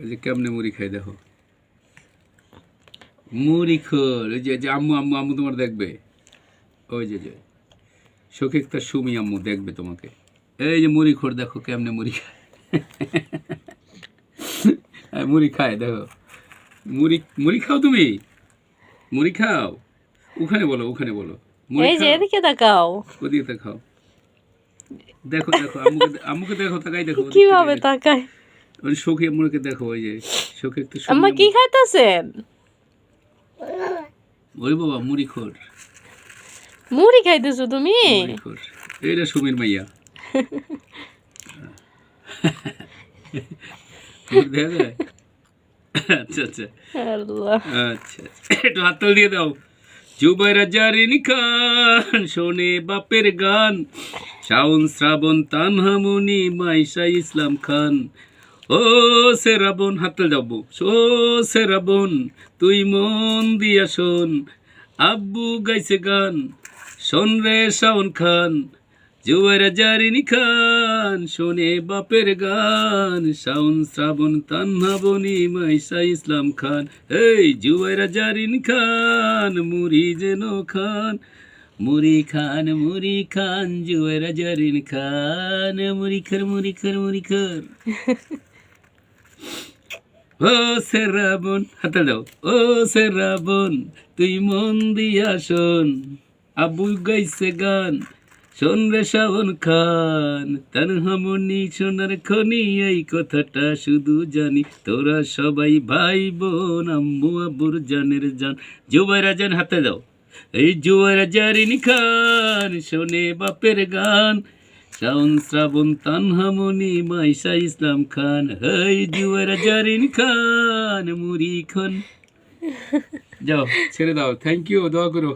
ওই যে কেমনে মুড়ি খাই দেখো, মুড়ি খোর। ওই যে আম্মু আম্মু আম্মু তোমার দেখবে, ওই যে শোকেক তার সুমি আম্মু দেখবে তোমাকে। এই যে মুড়ি খোর দেখো কেমনে মুড়ি খায়, মুড়ি খায় দেখো। মুড়ি মুড়ি খাও তুমি, মুড়ি খাও। ওখানে বলো, ওখানে বলো মুড়ি এই যে খাও। এদিকে তাকাও, ওদিকে খাও। দেখো দেখো আম্মুকে, আম্মুকে দেখো, তাকাই দেখো কিভাবে তাকায়। ওই শোকে আম্মুকে দেখো, ওই যে শোকে একটু আম্মা কি খাইতেছেন? ওই বাবা মুড়ি খোর, মুড়ি খাইতেছো তুমি? মুড়ি খোর। এইটা সুমির মাইয়া। দেখা যায়। আচ্ছা আচ্ছা আল্লাহ, আচ্ছা আচ্ছা, একটু হাততালি দিয়ে দাও। জুবাইরা জারিন খান শোনে বাপের গান, শাওন শ্রাবণ তানহামুনি মাইশা ইসলাম খান। ও সে রাবণ, হাততালি যাবো। ও সে রাবণ তুই মন দিয়া শোন, আব্বু গাইছে গান শোন রে শাওন খান। জুবাইরা জারিন খান শোনে বাপের গান, শাওন শ্রাবণ তানহাবনি মাইশা ইসলাম খান। এই জুবাইরা জারিন খান মুড়ি যেন খান, মুড়ি খান মুড়ি খান জুবাইরা জারিন খান, মুড়ি খর মুড়ি খর মুড়ি খর। ও সে রাবণ, হাতে দাও। ও সে রাবণ তুই মন দিয়া শোন, আবু গাইছে গান শোন রে শাওন খান। তানহামনি সোনার খনি এই কথাটা শুধু জানি, তোরা সবাই ভাই বোন আম্মু আব্বুর জানের জান। জুবাইরা জান, হাতে দাও। এই জুবাইরা জারিন খান শোনে বাপের গান, শাওন শ্রাবণ তানহামনি মাইশা ইসলাম খান। এই জুবাইরা জারিন খান মুড়ি খান। যাও ছেড়ে দাও, থ্যাংক ইউ, দোয়া করো।